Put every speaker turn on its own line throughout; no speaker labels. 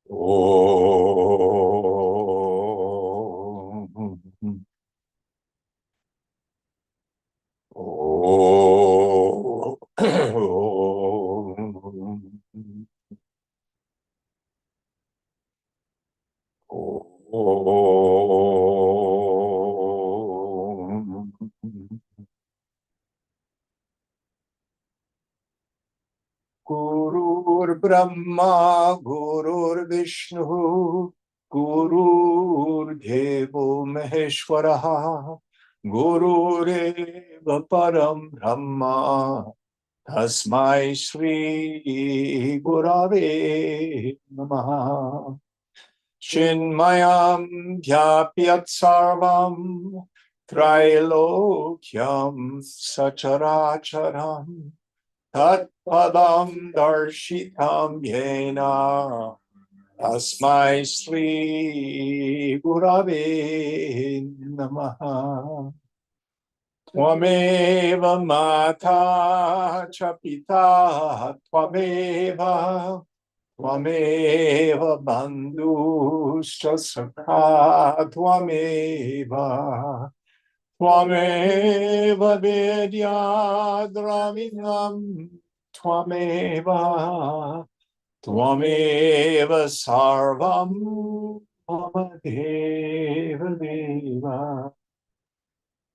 Om. Om. Om. Gurur Brahma, Gurur Vishnu, Gurur Devo Maheshwaraha, Gurureva Param Brahma, Tasmai Shri Gurave Namaha. Chinmayam Dhyapyat Sarvam, Trailokyam Sacharacharam, Tat Padam Darshitam Yena, Tasmai Sri Gurave Namaha. Twameva Mata Chapita Twameva, Twameva Bandhuscha Sakha Twameva, Twameva Vedya Dravinam Twameva, Twameva Sarvam Mama Deva Deva,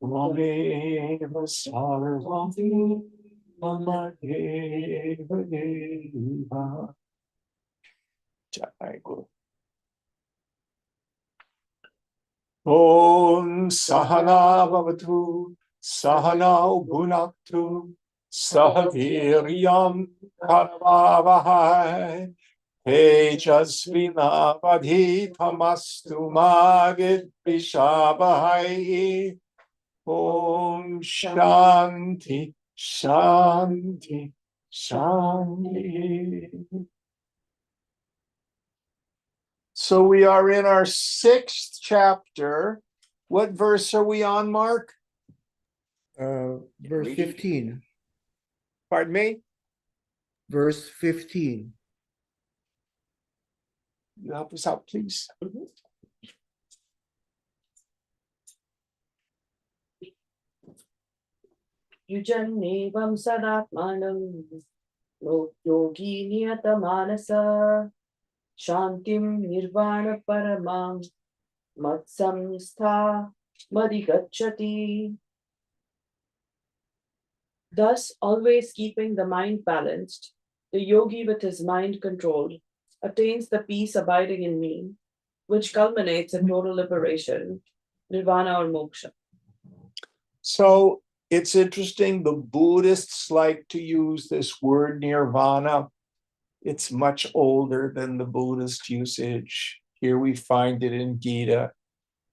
Twameva Sarvam Mama Deva Deva. Jai Guru. Om Sahana Bhavatu, Sahana Bhunaktu, Sahaviryam Karavavahai, Tejasvina Vadhitamastu Magidvishabhai. Om Shanti, Shanti, Shanti. So we are in our 6th chapter. What verse are we on, Mark?
Verse 15.
Pardon me?
Verse 15.
You help us out, please.
Yujannevam sadatmanam yogi niyatamanasa shantim nirvana paramam matsamstha madhigacchati. Thus, always keeping the mind balanced, the yogi with his mind controlled attains the peace abiding in me, which culminates in total liberation, nirvana or moksha.
So it's interesting. The Buddhists like to use this word nirvana. It's much older than the Buddhist usage. Here we find it in Gita,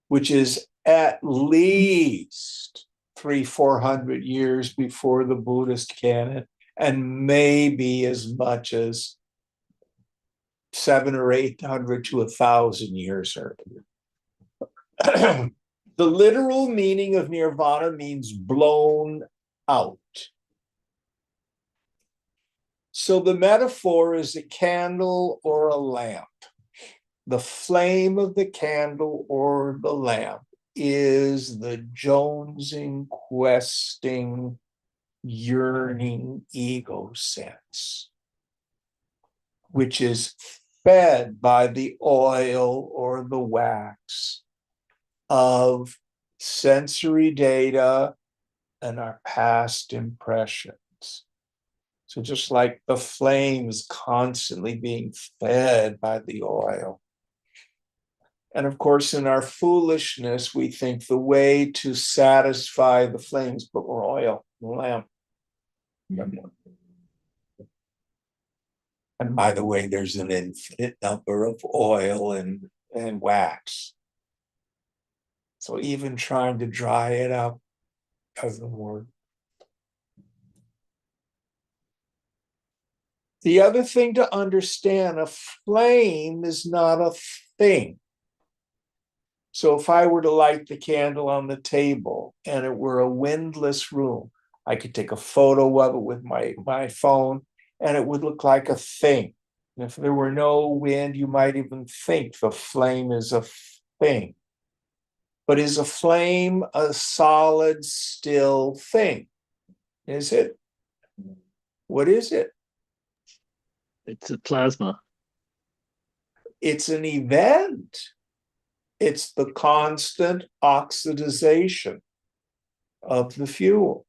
which is at least 300-400 years before the Buddhist canon, and maybe as much as 700 or 800 to 1,000 years earlier. The literal meaning of nirvana means blown out. So the metaphor is a candle or a lamp. The flame of the candle or the lamp is the jonesing, questing, yearning ego sense, which is fed by the oil or the wax of sensory data and our past impressions. So just like the flame is constantly being fed by the oil. And of course, in our foolishness, we think the way to satisfy the flames, put more oil in the lamp. And by the way, there's an infinite number of oil and wax. So even trying to dry it up doesn't work. The other thing to understand, a flame is not a thing. So if I were to light the candle on the table and it were a windless room, I could take a photo of it with my phone and it would look like a thing. If there were no wind, you might even think the flame is a thing. But is a flame a solid, still thing? Is it? What is it?
It's a plasma.
It's an event. It's the constant oxidization of the fuel.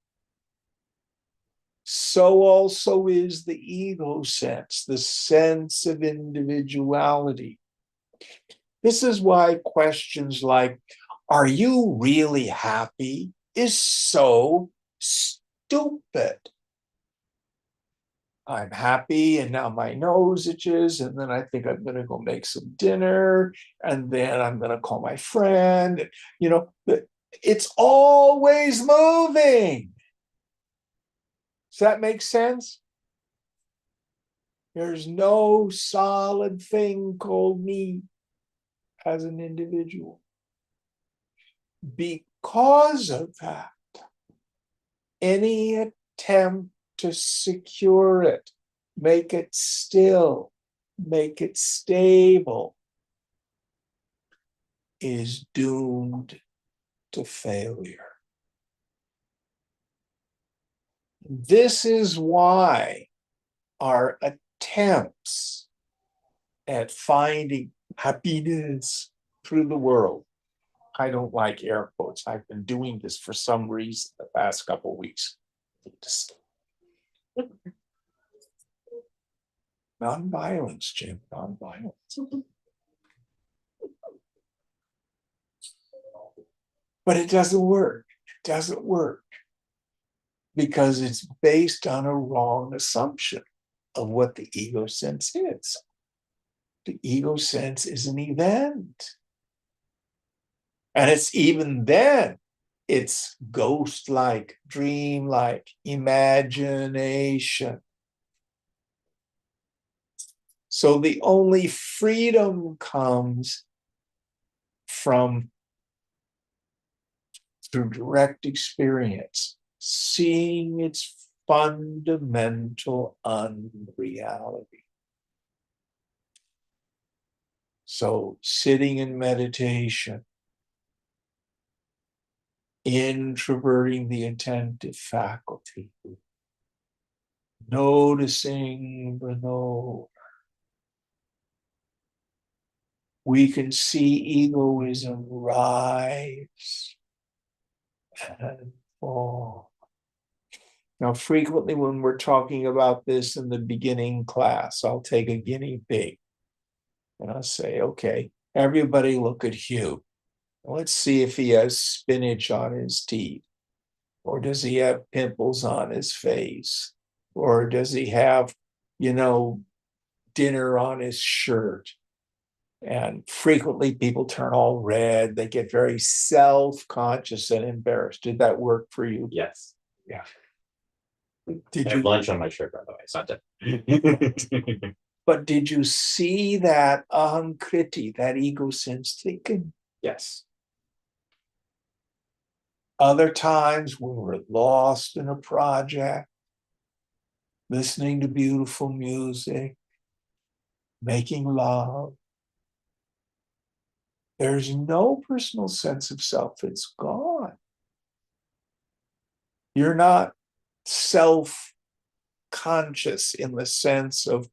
So also is the ego sense, the sense of individuality. This is why questions like, are you really happy, is so stupid. I'm happy and now my nose itches, and then I think I'm going to go make some dinner, and then I'm going to call my friend. It's always moving. Does that make sense? There's no solid thing called me as an individual. Because of that, any attempt to secure it, make it still, make it stable, is doomed to failure. This is why our attempts at finding happiness through the world, I don't like air quotes. I've been doing this for some reason the past couple of weeks. Nonviolence, Jim, nonviolence. But it doesn't work. It doesn't work because it's based on a wrong assumption of what the ego sense is. The ego sense is an event. And it's even then, it's ghost-like, dream-like, imagination. So the only freedom comes from through direct experience, seeing its fundamental unreality. So sitting in meditation, introverting the attentive faculty, noticing the knower. We can see egoism rise and fall. Now, frequently when we're talking about this in the beginning class, I'll take a guinea pig and I'll say, okay, everybody look at Hugh. Let's see if he has spinach on his teeth, or does he have pimples on his face, or does he have, dinner on his shirt? And frequently people turn all red. They get very self-conscious and embarrassed. Did that work for you?
Yes.
Yeah.
I
Did
have
you?
lunch on my shirt, by the way. It's not that.
But did you see that ahamkriti, that ego sense thinking?
Yes.
Other times when we're lost in a project, listening to beautiful music, making love, there's no personal sense of self. It's gone. You're not self-conscious in the sense of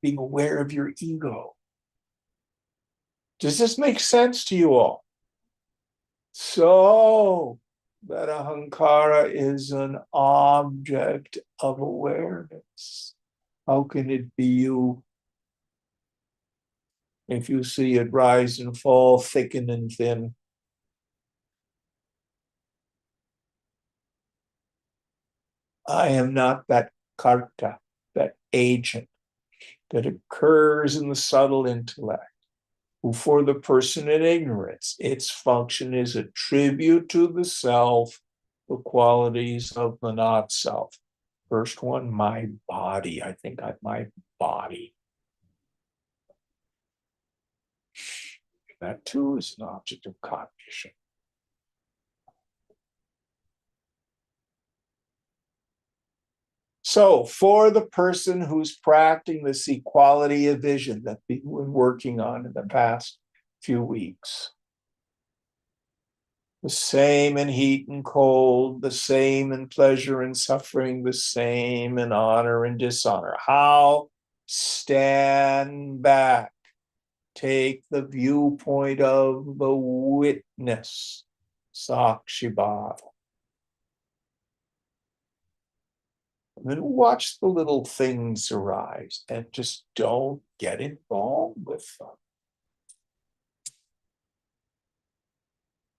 being aware of your ego. Does this make sense to you all? So that ahankara is an object of awareness. How can it be you? If you see it rise and fall, thicken and thin. I am not that karta, that agent that occurs in the subtle intellect, who for the person in ignorance, its function is attribute to the self the qualities of the not self. First one, my body. I think I'm my body. That too is an object of cognition. So for the person who's practicing this equality of vision that we've been working on in the past few weeks, the same in heat and cold, the same in pleasure and suffering, the same in honor and dishonor. How? Stand back. Take the viewpoint of the witness, Sakshibhava. And then watch the little things arise and just don't get involved with them.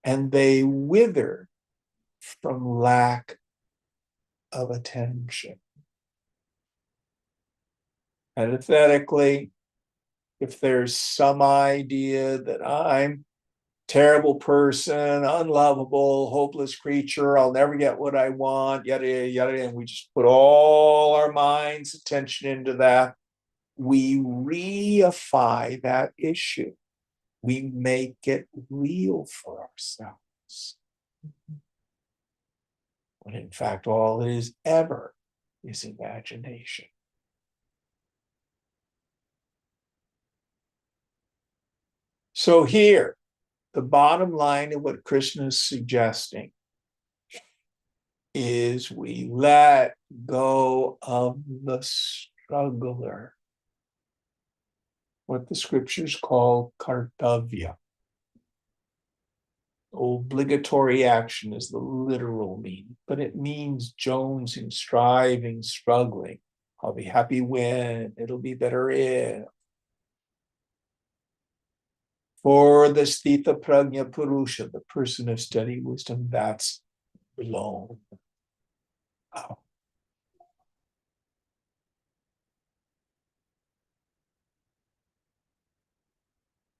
And they wither from lack of attention. Hypothetically, if there's some idea that I'm a terrible person, unlovable, hopeless creature, I'll never get what I want, yada, yada, yada, and we just put all our mind's attention into that, we reify that issue. We make it real for ourselves. When in fact, all it is ever is imagination. So here, the bottom line of what Krishna is suggesting is we let go of the struggler, what the scriptures call kartavya. Obligatory action is the literal meaning, but it means jonesing, striving, struggling. I'll be happy when, it'll be better if. For the Sthita Prajna Purusha, the person of steady wisdom, that's blown out.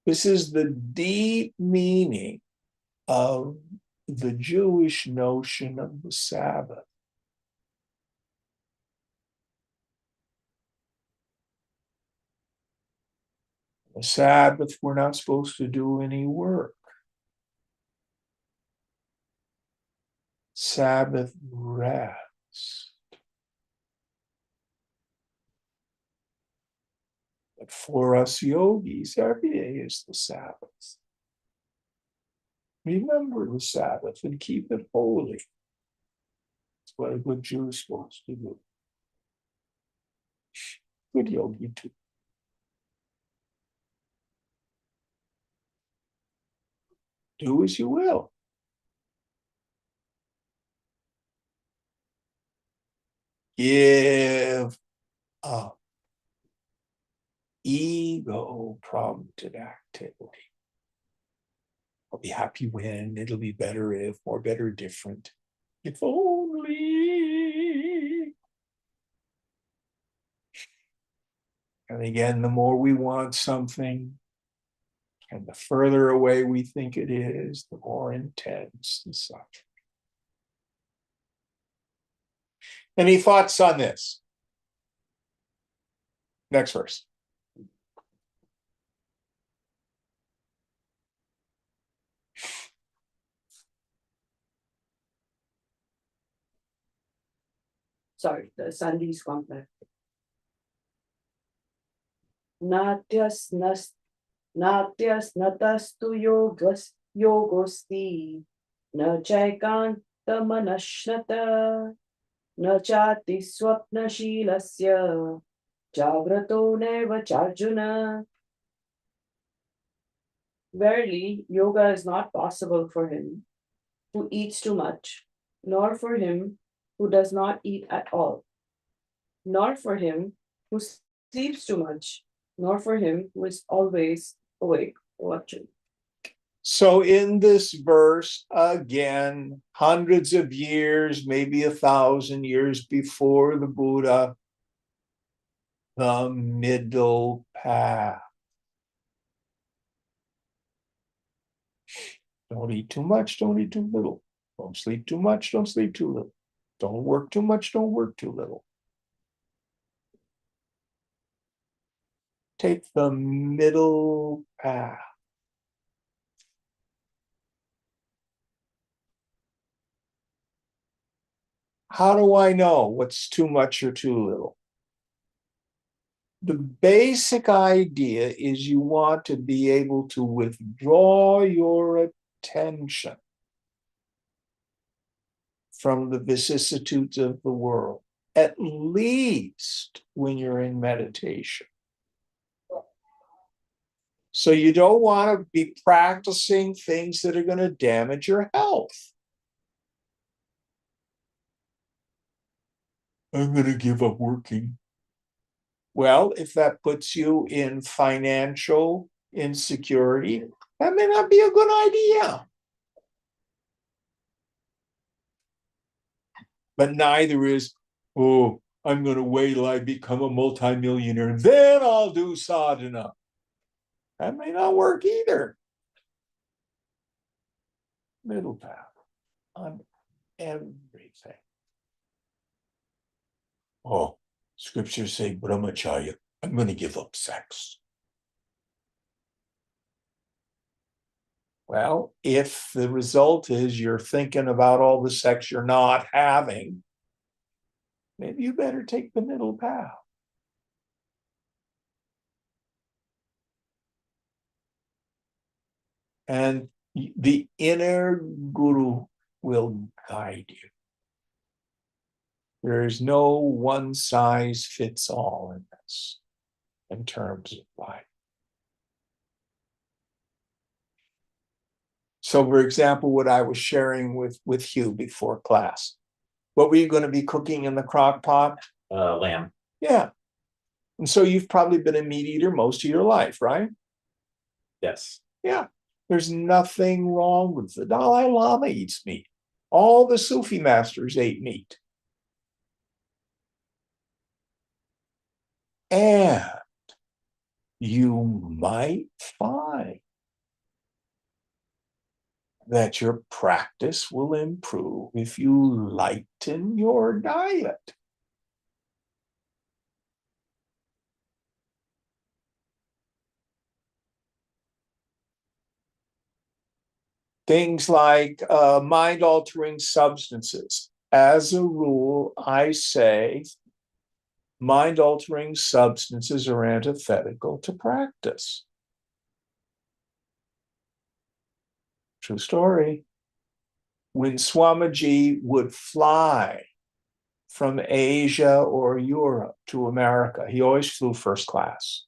This is the deep meaning of the Jewish notion of the Sabbath. The Sabbath, we're not supposed to do any work. Sabbath rest. But for us yogis, every day is the Sabbath. Remember the Sabbath and keep it holy. That's what a good Jew is supposed to do. Good yogi too. Do as you will. Give up ego prompted activity. I'll be happy when, it'll be better if, or better different. If only. And again, the more we want something, and the further away we think it is, the more intense the suffering. Any thoughts on this? Next verse.
Sorry, the Sandhi's complex. Natyas natastu yogosti na chaikanta manashnata na chati swapna shilasya jagrato neva charjuna. Verily, yoga is not possible for him who eats too much, nor for him who does not eat at all, nor for him who sleeps too much, nor for him who is always awake watching.
So in this verse, again, hundreds of years, maybe 1,000 years before the Buddha, the middle path. Don't eat too much, don't eat too little. Don't sleep too much, don't sleep too little. Don't work too much, don't work too little. Take the middle path. How do I know what's too much or too little? The basic idea is you want to be able to withdraw your attention from the vicissitudes of the world, at least when you're in meditation. So you don't want to be practicing things that are going to damage your health. I'm going to give up working. Well, if that puts you in financial insecurity, that may not be a good idea. But neither is, oh, I'm going to wait till I become a multimillionaire, then I'll do sadhana. That may not work either. Middle path on everything. Oh, scriptures say brahmacharya. I'm going to give up sex. Well, if the result is you're thinking about all the sex you're not having, maybe you better take the middle path. And the inner guru will guide you. There is no one size fits all in this, in terms of life. So, for example, what I was sharing with Hugh before class, what were you going to be cooking in the crock pot?
Lamb.
Yeah. And so you've probably been a meat eater most of your life, right?
Yes.
Yeah. There's nothing wrong with the Dalai Lama eats meat. All the Sufi masters ate meat. And you might find that your practice will improve if you lighten your diet. Things like mind-altering substances. As a rule, I say mind-altering substances are antithetical to practice. True story. When Swamiji would fly from Asia or Europe to America, he always flew first class.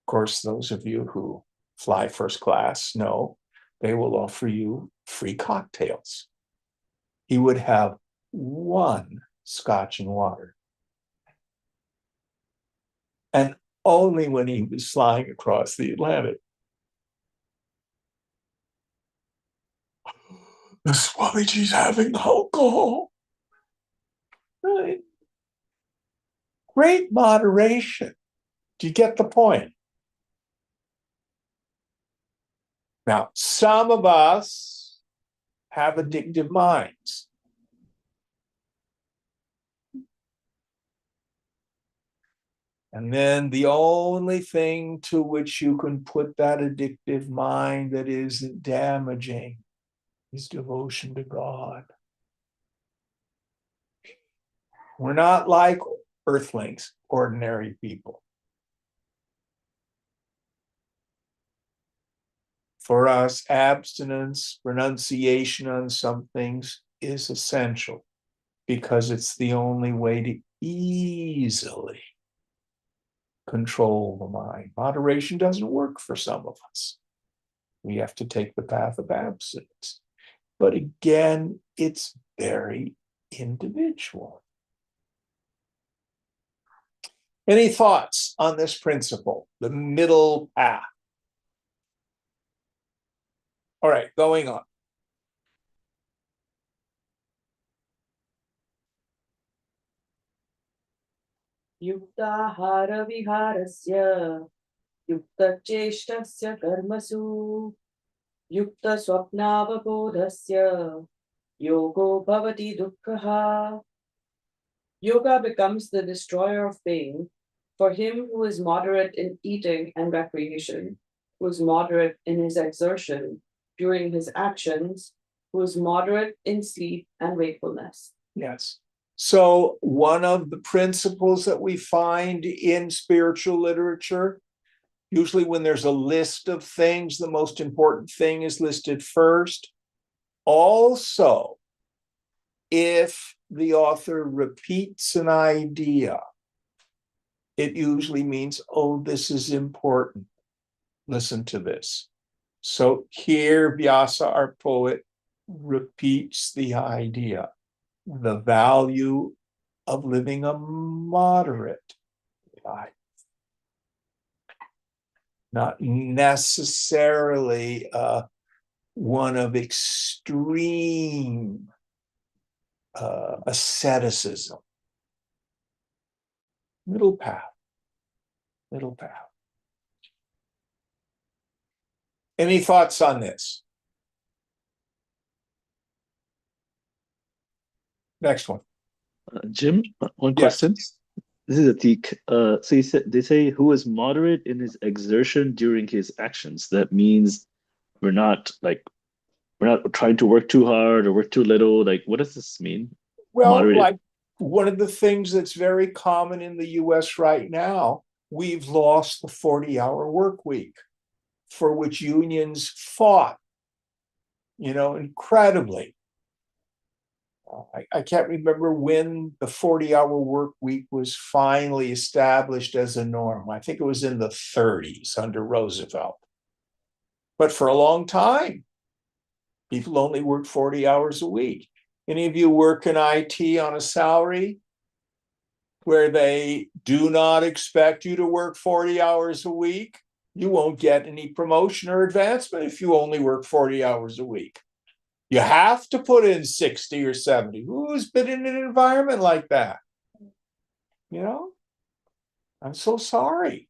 Of course, those of you who fly first class know they will offer you free cocktails. He would have one scotch and water. And only when he was flying across the Atlantic. The Swamiji's having alcohol. Right. Great moderation. Do you get the point? Now, some of us have addictive minds. And then the only thing to which you can put that addictive mind that isn't damaging is devotion to God. We're not like earthlings, ordinary people. For us, abstinence, renunciation on some things is essential because it's the only way to easily control the mind. Moderation doesn't work for some of us. We have to take the path of abstinence. But again, it's very individual. Any thoughts on this principle, the middle path? All right, going on.
Yuktahara viharasya, yukta cheshtasya karmasu, yukta swapnavabodhasya, yogo bhavati dukkha. Yoga becomes the destroyer of pain for him who is moderate in eating and recreation, who is moderate in his exertion during his actions, who is moderate in sleep and wakefulness.
Yes. So one of the principles that we find in spiritual literature, usually when there's a list of things, the most important thing is listed first. Also, if the author repeats an idea, it usually means, oh, this is important. Listen to this. So here Vyasa, our poet, repeats the idea, the value of living a moderate life. Not necessarily one of extreme asceticism. Middle path. Middle path. Any thoughts on this? Next one.
Jim, one
Yes.
question. This is Atik. So they say who is moderate in his exertion during his actions. That means we're not trying to work too hard or work too little. Like, what does this mean?
Well,
Moderate.
like one of the things that's very common in the US right now, we've lost the 40-hour work week, for which unions fought, incredibly. I can't remember when the 40-hour work week was finally established as a norm. I think it was in the 30s under Roosevelt. But for a long time, people only worked 40 hours a week. Any of you work in IT on a salary where they do not expect you to work 40 hours a week? You won't get any promotion or advancement if you only work 40 hours a week. You have to put in 60 or 70. Who's been in an environment like that? I'm so sorry.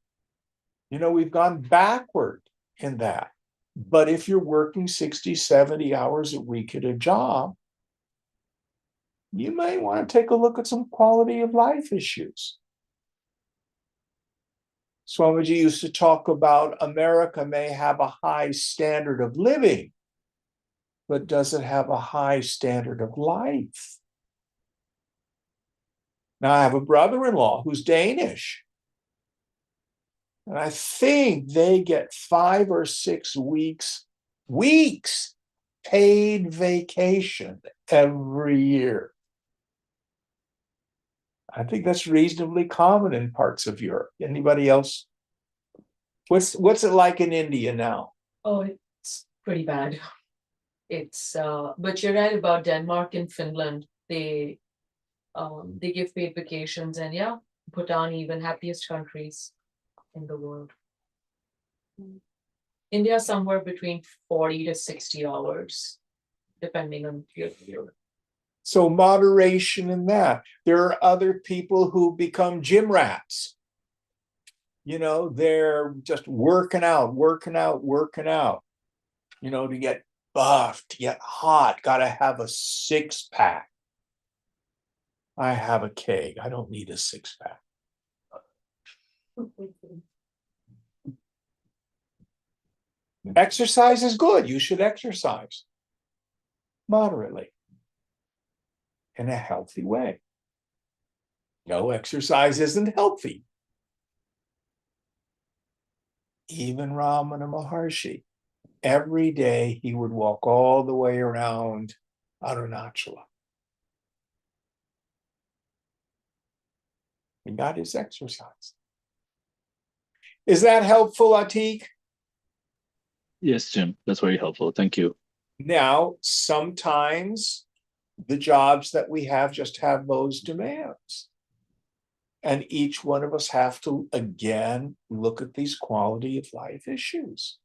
We've gone backward in that. But if you're working 60, 70 hours a week at a job, you may want to take a look at some quality of life issues. Swamiji used to talk about America may have a high standard of living, but does it have a high standard of life? Now, I have a brother-in-law who's Danish, and I think they get 5 or 6 weeks paid vacation every year. I think that's reasonably common in parts of Europe. Anybody else? What's it like in India now?
Oh, it's pretty bad. But you're right about Denmark and Finland. They give paid vacations, and yeah, Bhutan, even happiest countries in the world. India somewhere between 40 to 60 hours, depending on your year.
So moderation in that. There are other people who become gym rats. They're just working out, to get buff, to get hot, got to have a 6-pack. I have a keg. I don't need a 6-pack. Exercise is good. You should exercise moderately in a healthy way. No exercise isn't healthy. Even Ramana Maharshi, every day he would walk all the way around Arunachala. He got his exercise. Is that helpful, Atik?
Yes, Jim. That's very helpful. Thank you.
Now, sometimes the jobs that we have just have those demands. And each one of us have to, again, look at these quality of life issues.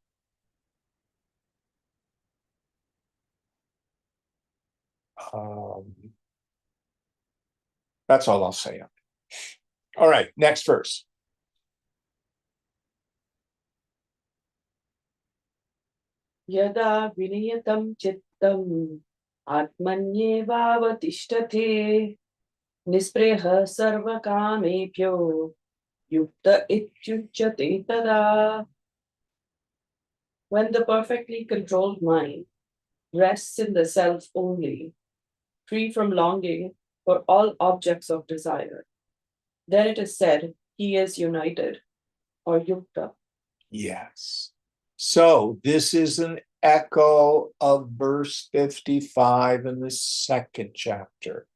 That's all I'll say. All right, next verse.
Yada viniyatam chittam atmanyevavatiष्ठते nispreha sarva kamebhyo yukta ityuchyate tada. When the perfectly controlled mind rests in the self only, free from longing for all objects of desire. Then it is said he is united or yukta.
Yes. So this is an echo of verse 55 in the second chapter.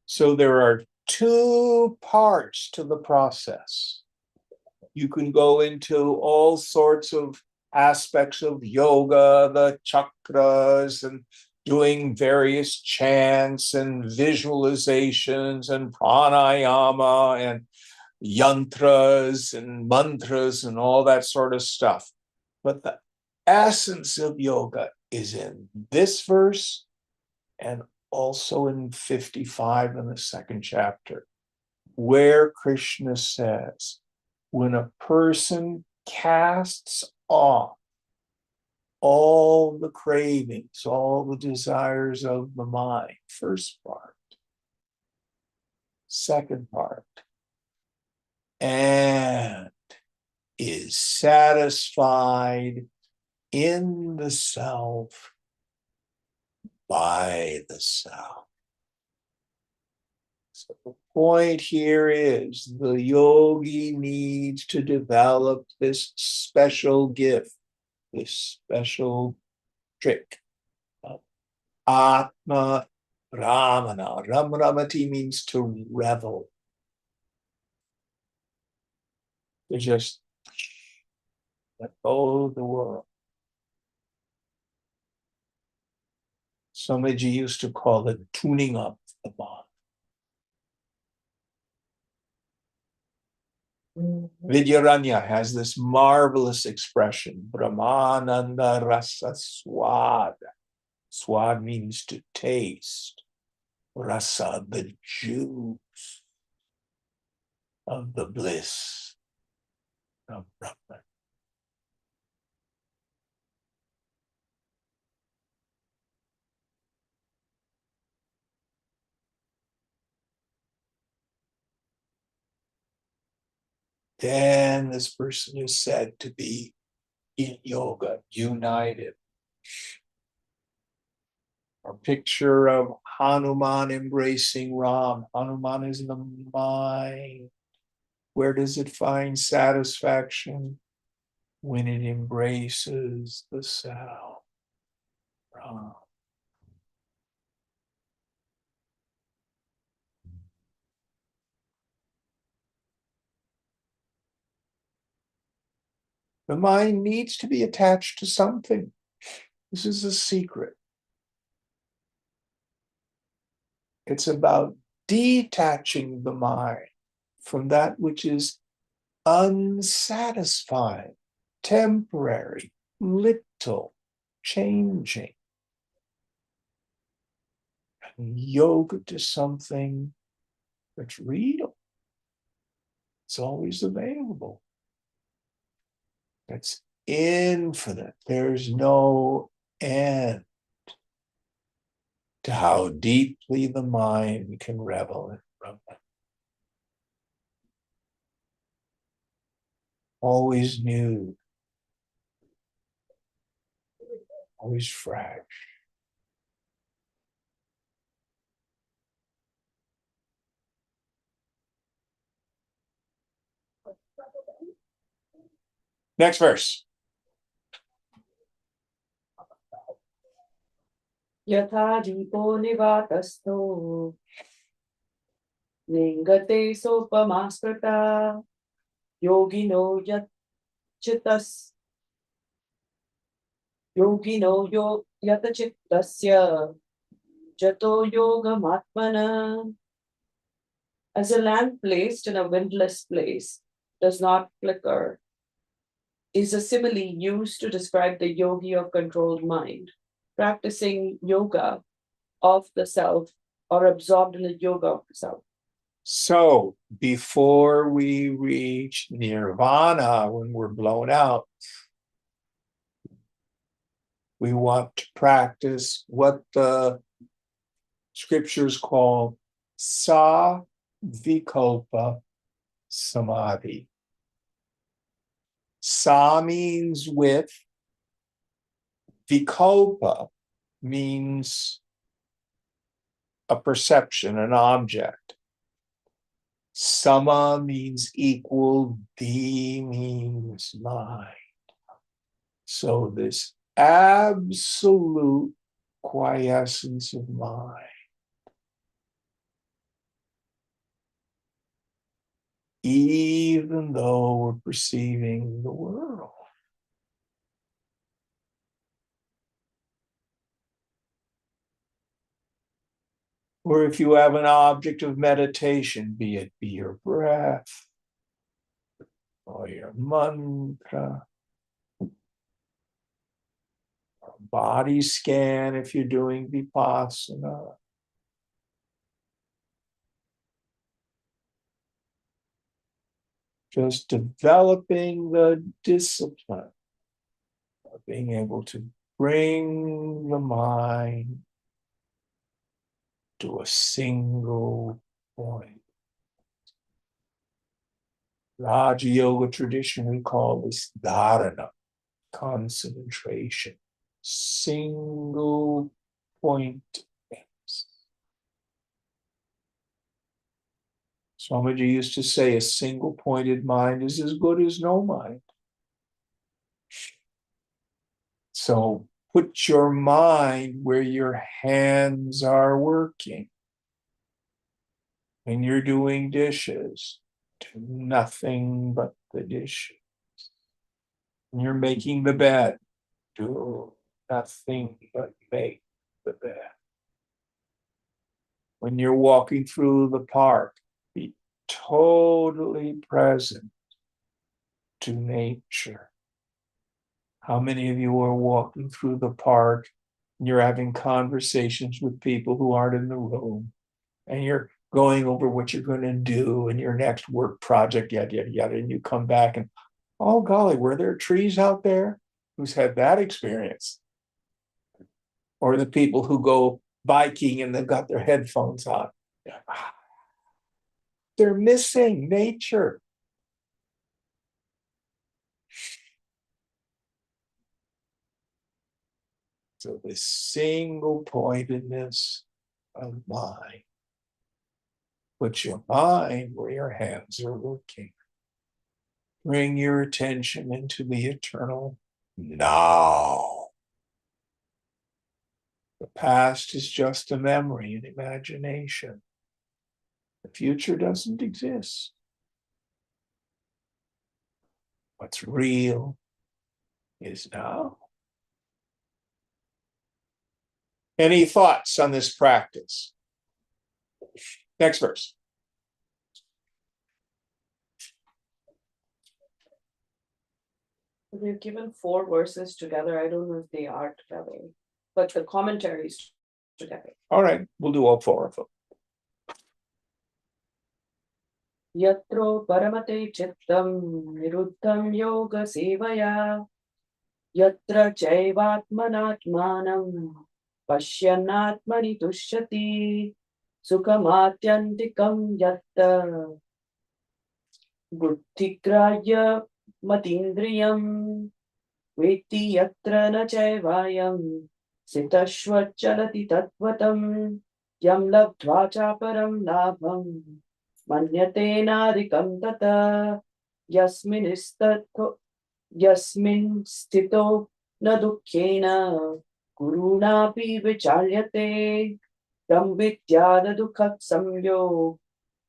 So there are two parts to the process. You can go into all sorts of aspects of yoga, the chakras, and doing various chants and visualizations and pranayama and yantras and mantras and all that sort of stuff. But the essence of yoga is in this verse and also in 55 in the second chapter, where Krishna says, when a person casts off all the cravings, all the desires of the mind, first part, second part, and is satisfied in the self by the self. So the point here is the yogi needs to develop this special gift, this special trick of Atma Ramana. Ramramati means to revel. To just let go of the world. Somebody used to call it tuning up the mind. Vidyaranya has this marvelous expression, Brahmananda Rasa Swad. Swad means to taste. Rasa, the juice of the bliss of Brahman. Then this person is said to be in yoga, united. A picture of Hanuman embracing Ram. Hanuman is the mind. Where does it find satisfaction? When it embraces the self. Ram. The mind needs to be attached to something. This is a secret. It's about detaching the mind from that which is unsatisfying, temporary, little, changing. And yoga to something that's real. It's always available. That's infinite. There's no end to how deeply the mind can revel in Brahman. Always new, always fresh. Next verse.
Yatha deepo nivatasto ningate sopamaskrata yogino yat chitas yogino yo yatachittasya jato yogamatmana. As a lamp placed in a windless place does not flicker, is a simile used to describe the yogi of controlled mind, practicing yoga of the self or absorbed in the yoga of the self.
So before we reach nirvana, when we're blown out, we want to practice what the scriptures call sa-vikalpa samadhi. Sa means with, Vikalpa means a perception, an object. Sama means equal, di means mind. So this absolute quiescence of mind, even though we're perceiving the world. Or if you have an object of meditation, be it be your breath or your mantra, or body scan if you're doing vipassana. Just developing the discipline of being able to bring the mind to a single point. Raja Yoga tradition, we call this dharana, concentration, single point. Swamiji used to say a single pointed mind is as good as no mind. So put your mind where your hands are working. When you're doing dishes, do nothing but the dishes. When you're making the bed, do nothing but make the bed. When you're walking through the park, be totally present to nature. How many of you are walking through the park and you're having conversations with people who aren't in the room, and you're going over what you're going to do in your next work project, yada, yada, yada, and you come back and, oh golly, were there trees out there? Who's had that experience? Or the people who go biking and they've got their headphones on. They're missing nature. So this single pointedness of mind. Put your mind where your hands are working. Bring your attention into the eternal now. The past is just a memory, an imagination. The future doesn't exist. What's real is now. Any thoughts on this practice? Next verse.
We've given 4 verses together. I don't know if they are together, but the commentaries together.
All right, we'll do all 4 of them.
Yatro paramate chittam niruddham yoga sevaya yatra chaivatmanatmanam pashyanatmani tushyati sukhamatyantikam yatta buddhigrahya matindriyam veti yatra na chaivayam sitashvachalati tattvatam yam labdva chaparam labham manyate narikam tata yasmin stito na dukkhena gurunapi vichalyate tam vidyana dukhat samyo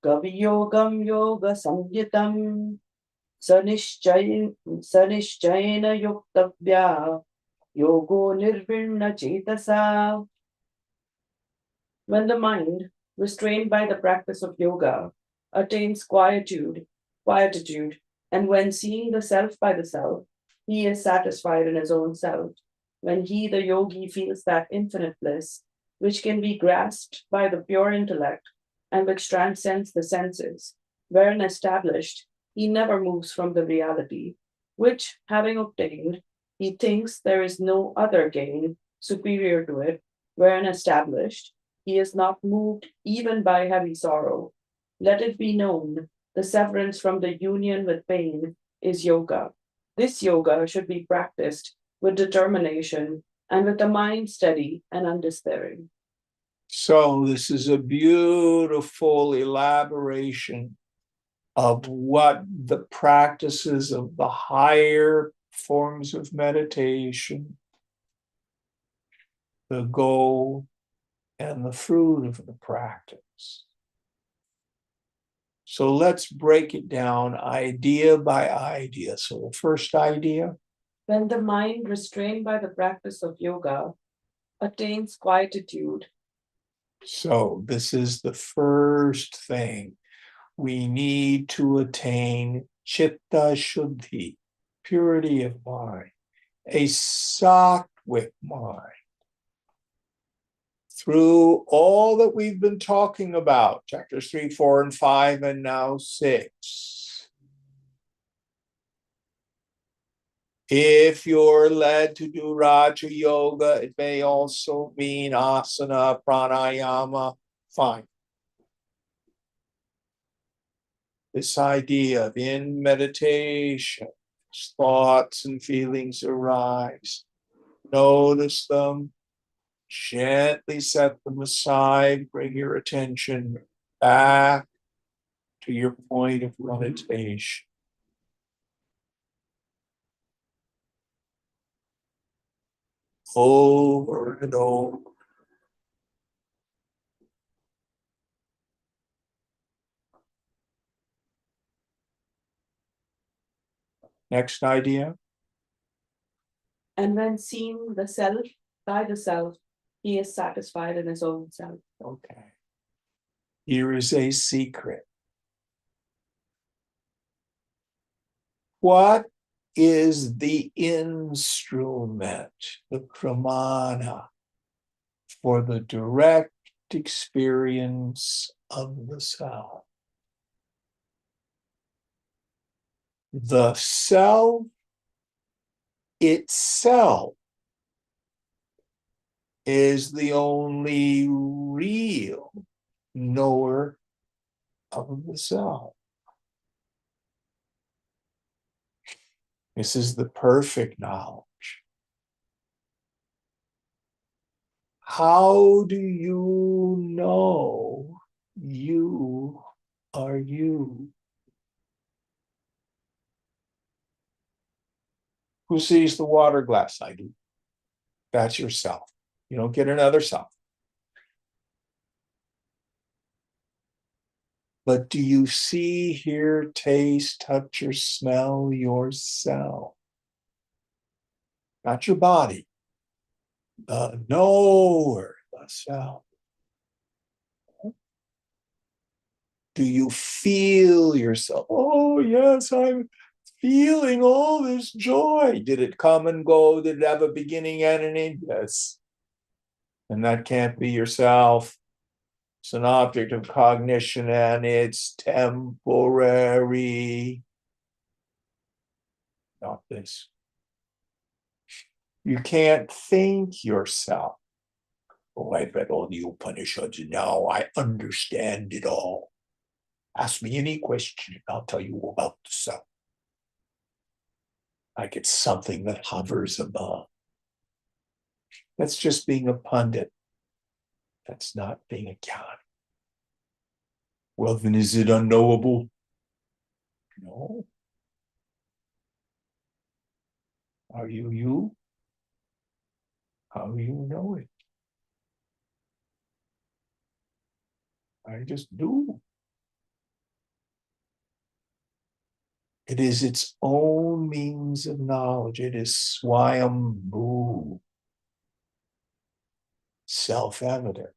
kaviyogam yoga samyitam sanishchayena yuktavya yogo nirvinna chetasa. When the mind, restrained by the practice of yoga, attains quietude, and when seeing the self by the self, he is satisfied in his own self. When he, the yogi, feels that infinite bliss, which can be grasped by the pure intellect and which transcends the senses, wherein established, he never moves from the reality, which, having obtained, he thinks there is no other gain superior to it, wherein established, he is not moved even by heavy sorrow. Let it be known, the severance from the union with pain is yoga. This yoga should be practiced with determination and with a mind steady and undespairing.
So this is a beautiful elaboration of what the practices of the higher forms of meditation, the goal and the fruit of the practice. So let's break it down idea by idea. So the first idea.
When the mind, restrained by the practice of yoga, attains quietude.
So this is the first thing. We need to attain chitta shuddhi, purity of mind, a sattvic mind. Through all that we've been talking about, chapters 3, 4, and 5, and now 6. If you're led to do Raja Yoga, it may also mean asana, pranayama, fine. This idea of in meditation, thoughts and feelings arise. Notice them, gently set them aside, bring your attention back to your point of meditation. Over and over. Next idea.
And when seeing the self by the self, he is satisfied in his own self.
Okay. Here is a secret. What is the instrument, the pramana, for the direct experience of the self? The self itself is the only real knower of the self. This is the perfect knowledge. How do you know you are you? Who sees the water glass? I do. That's yourself. You don't get another self. But do you see, hear, taste, touch, or smell yourself? Not your body. The knower, the self. Do you feel yourself? Oh, yes, I'm feeling all this joy. Did it come and go? Did it have a beginning and an end? Yes. And that can't be yourself. It's an object of cognition and it's temporary. Not this. You can't think yourself. Oh, I read all the Upanishads and now I understand it all. Ask me any question and I'll tell you about the self. Like it's something that hovers above. That's just being a pundit. That's not being a jnani. Well, then is it unknowable? No. Are you you? How do you know it? I just do. It is its own means of knowledge. It is swayambhu, self-evident.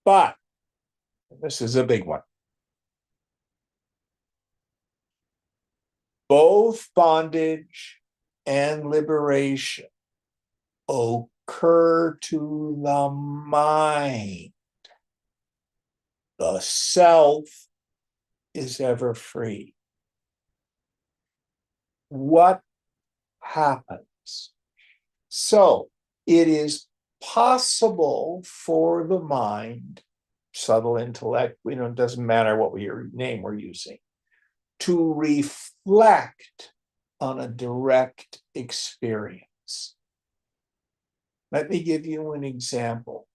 But this is a big one. Both bondage and liberation occur to the mind. The self is ever free. What happens? So it is possible for the mind, subtle intellect, it doesn't matter what name we're using, to reflect on a direct experience. Let me give you an example.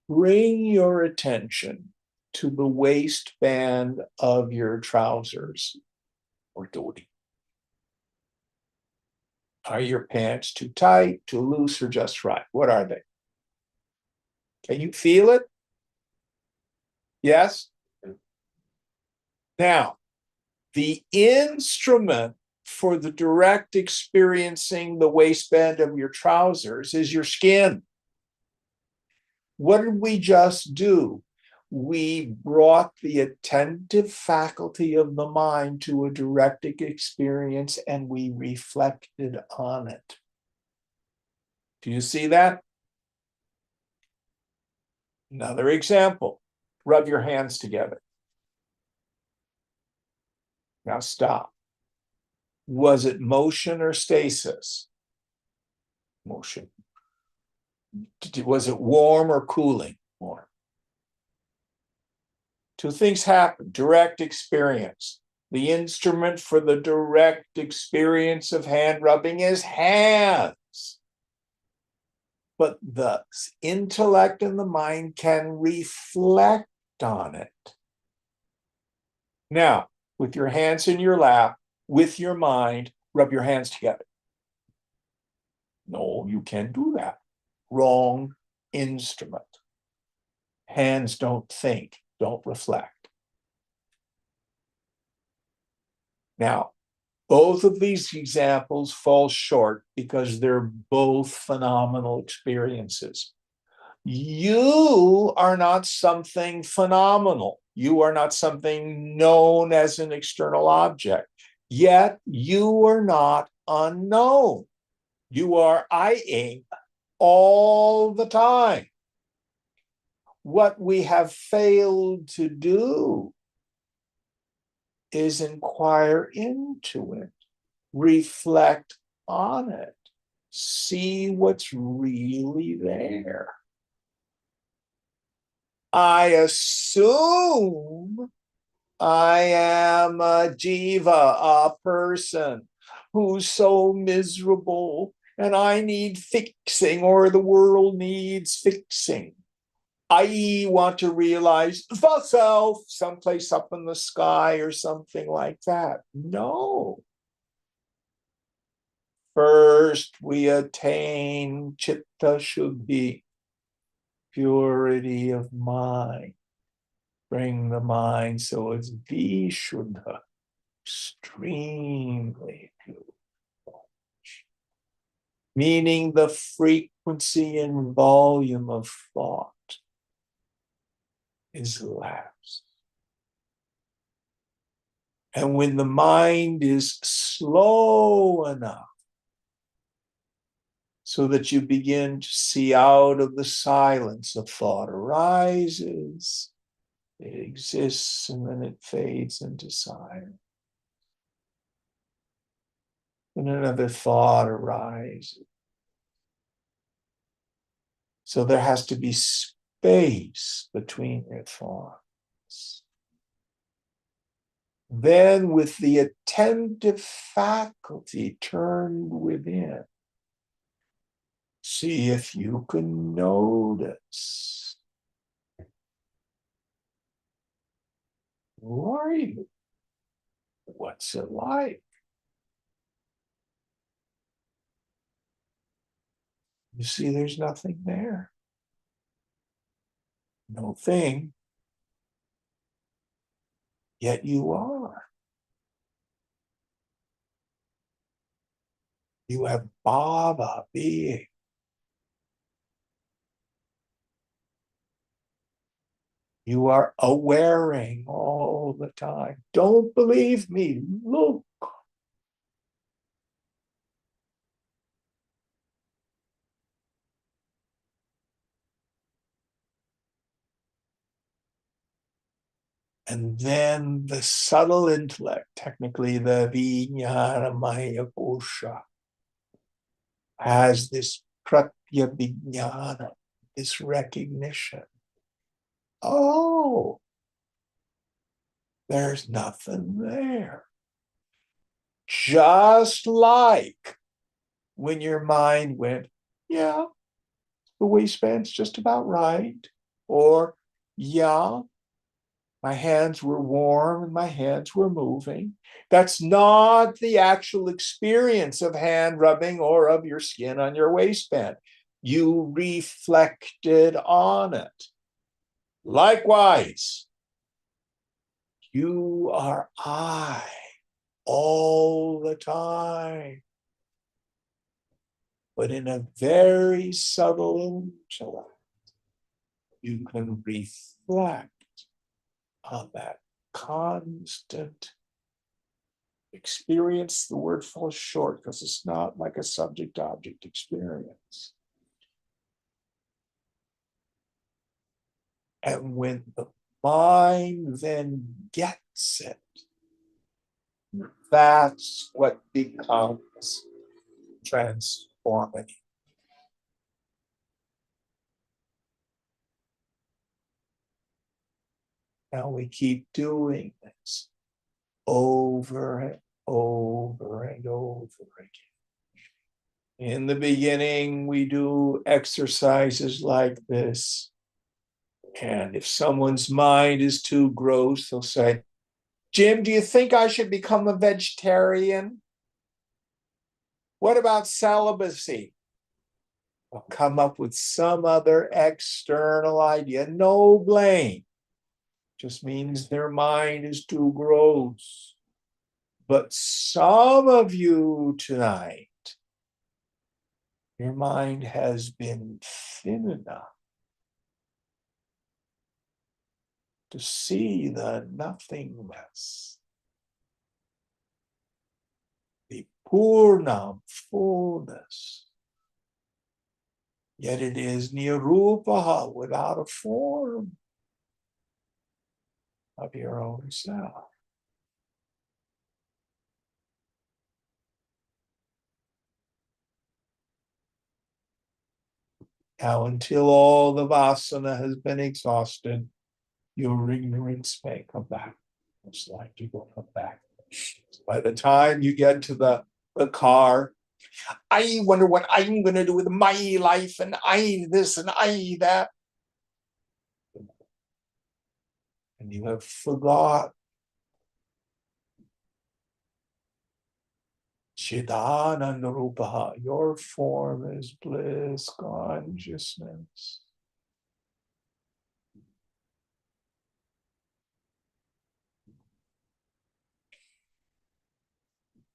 Bring your attention to the waistband of your trousers or dhoti. Are your pants too tight, too loose, or just right? What are they? Can you feel it? Yes? Now, the instrument for the direct experiencing the waistband of your trousers is your skin. What did we just do? We brought the attentive faculty of the mind to a direct experience and we reflected on it. Do you see that? Another example. Rub your hands together. Now stop. Was it motion or stasis? Motion. Was it warm or cooling? Warm. Two things happen. Direct experience. The instrument for the direct experience of hand rubbing is hands. But the intellect and the mind can reflect on it. Now, with your hands in your lap, with your mind, rub your hands together. No, you can't do that. Wrong instrument. Hands don't think, don't reflect. Now, both of these examples fall short because they're both phenomenal experiences. You are not something phenomenal. You are not something known as an external object. Yet you are not unknown. You are I-ing all the time. What we have failed to do is inquire into it, reflect on it, see what's really there. I assume I am a jiva, a person who's so miserable and I need fixing or the world needs fixing. I want to realize the self someplace up in the sky or something like that. No. First, we attain chitta shuddhi, purity of mind. Bring the mind so it's vishuddha, extremely pure. Meaning the frequency and volume of thought is less. And when the mind is slow enough so that you begin to see out of the silence, a thought arises, it exists, and then it fades into silence. And another thought arises. So there has to be space between your thoughts. Then, with the attentive faculty turned within, see if you can notice. Who are you? What's it like? You see, there's nothing there. No thing. Yet you are. You have Baba being. You are awareing all the time. Don't believe me. Look. And then the subtle intellect, technically the Vijnanamaya Kosha, has this Pratya Vijnana, this recognition. Oh, there's nothing there. Just like when your mind went, yeah, the waistband's just about right. Or, yeah, my hands were warm and my hands were moving. That's not the actual experience of hand rubbing or of your skin on your waistband. You reflected on it. Likewise, you are I all the time, but in a very subtle intellect, you can reflect on that constant experience. The word falls short because it's not like a subject-object experience. And when the mind then gets it, that's what becomes transformative. Now we keep doing this over and over and over again. In the beginning, we do exercises like this. And if someone's mind is too gross, they'll say, Jim, do you think I should become a vegetarian? What about celibacy? They'll come up with some other external idea. No blame. Just means their mind is too gross. But some of you tonight, your mind has been thin enough to see the nothingness, the Purnam fullness. Yet it is Nirupaha, without a form of your own self. Now, until all the vasana has been exhausted, your ignorance may come back. Most likely will come back. By the time you get to the car, I wonder what I'm going to do with my life, and I this and I that. And you have forgot Chidananda Rupaha, your form is bliss consciousness.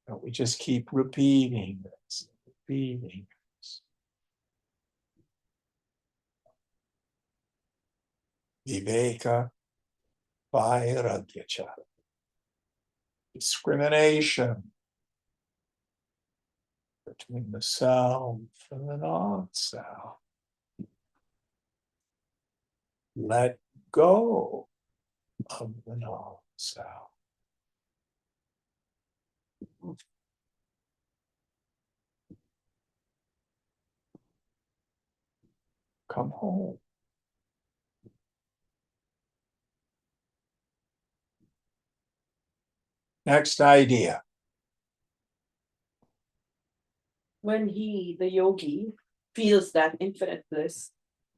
And we just keep repeating this, repeating this. Viveka Vairagyacha. Discrimination between the self and the non-self. Let go of the non-self. Come home. Next idea.
When he, the yogi, feels that infinite bliss,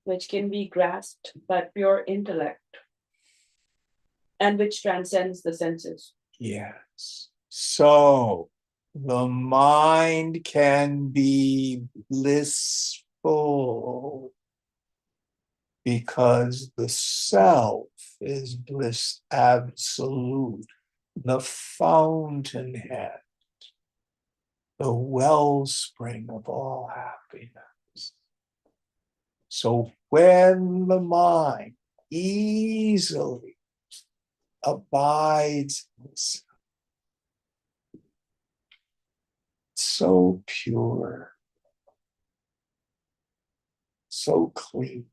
which can be grasped by pure intellect and which transcends the senses.
Yes. So the mind can be blissful because the self is bliss absolute, the fountainhead, the wellspring of all happiness. So when the mind easily abides in this, so pure, so clean.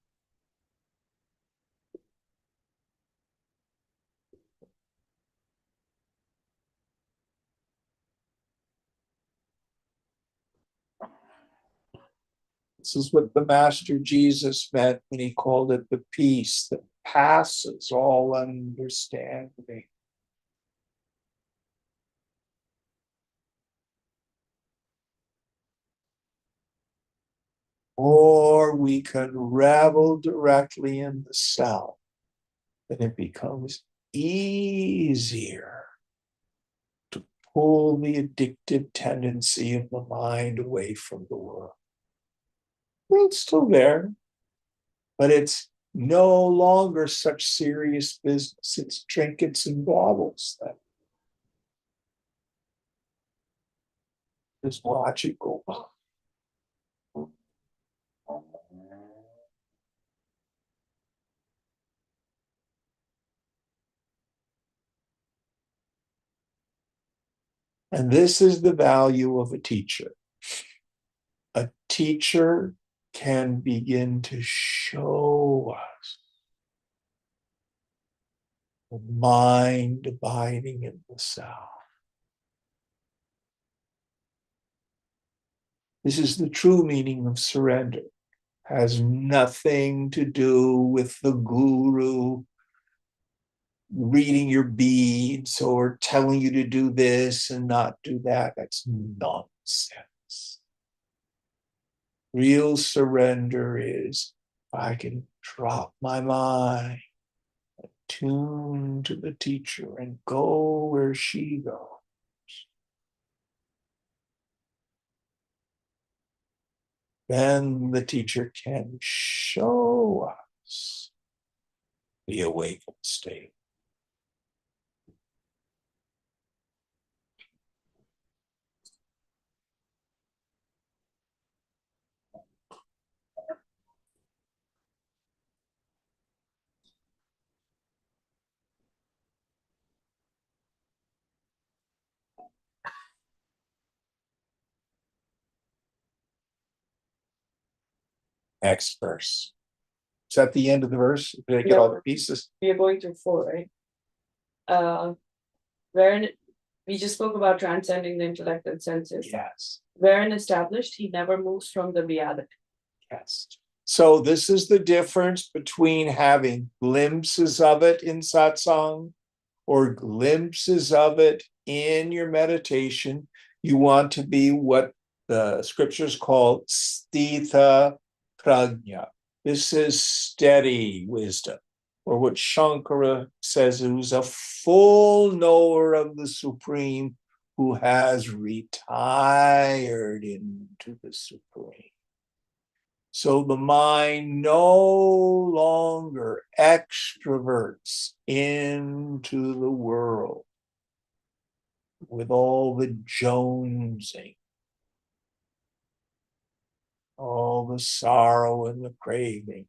This is what the Master Jesus meant when he called it the peace that passes all understanding. or we can revel directly in the self, then it becomes easier to pull the addictive tendency of the mind away from the world. Well, it's still there, but it's no longer such serious business. It's trinkets and baubles that is logical. And this is the value of a teacher. A teacher can begin to show us the mind abiding in the self. This is the true meaning of surrender. Has nothing to do with the guru reading your beads or telling you to do this and not do that. That's nonsense. Real surrender is I can drop my mind, tune to the teacher, and go where she goes. Then the teacher can show us the awakened state. Next verse. Is that the end of the verse? Did I get all the pieces?
We are going through 4, right? Wherein we just spoke about transcending the intellect and senses.
Yes.
Wherein established, he never moves from the reality.
Yes. So this is the difference between having glimpses of it in satsang or glimpses of it in your meditation. You want to be what the scriptures call sthita prajna. This is steady wisdom, or what Shankara says, who's a full knower of the Supreme, who has retired into the Supreme. So the mind no longer extroverts into the world with all the jonesing, all the sorrow and the craving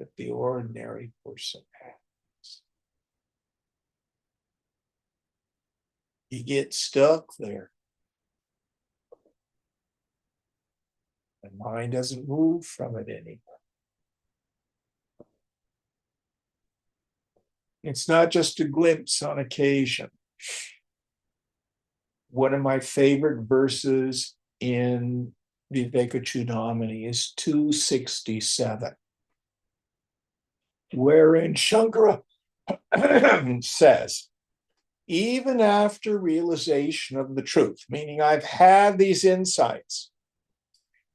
that the ordinary person has. You get stuck there. The mind doesn't move from it anymore. It's not just a glimpse on occasion. One of my favorite verses in Vivekachudamani is 267, wherein Shankara says, even after realization of the truth, meaning I've had these insights,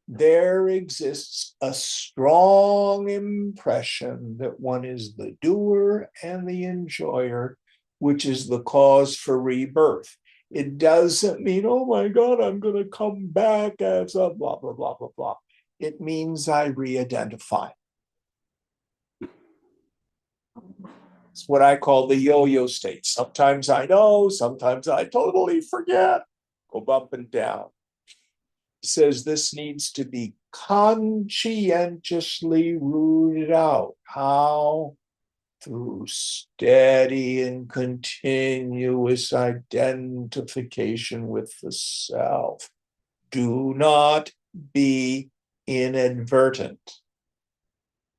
there exists a strong impression that one is the doer and the enjoyer, which is the cause for rebirth. It doesn't mean, oh my God, I'm going to come back as a blah, blah, blah, blah, blah. It means I re-identify. It's what I call the yo-yo state. Sometimes I know, sometimes I totally forget, go up and down. Says this needs to be conscientiously rooted out. How? Through steady and continuous identification with the self. Do not be inadvertent.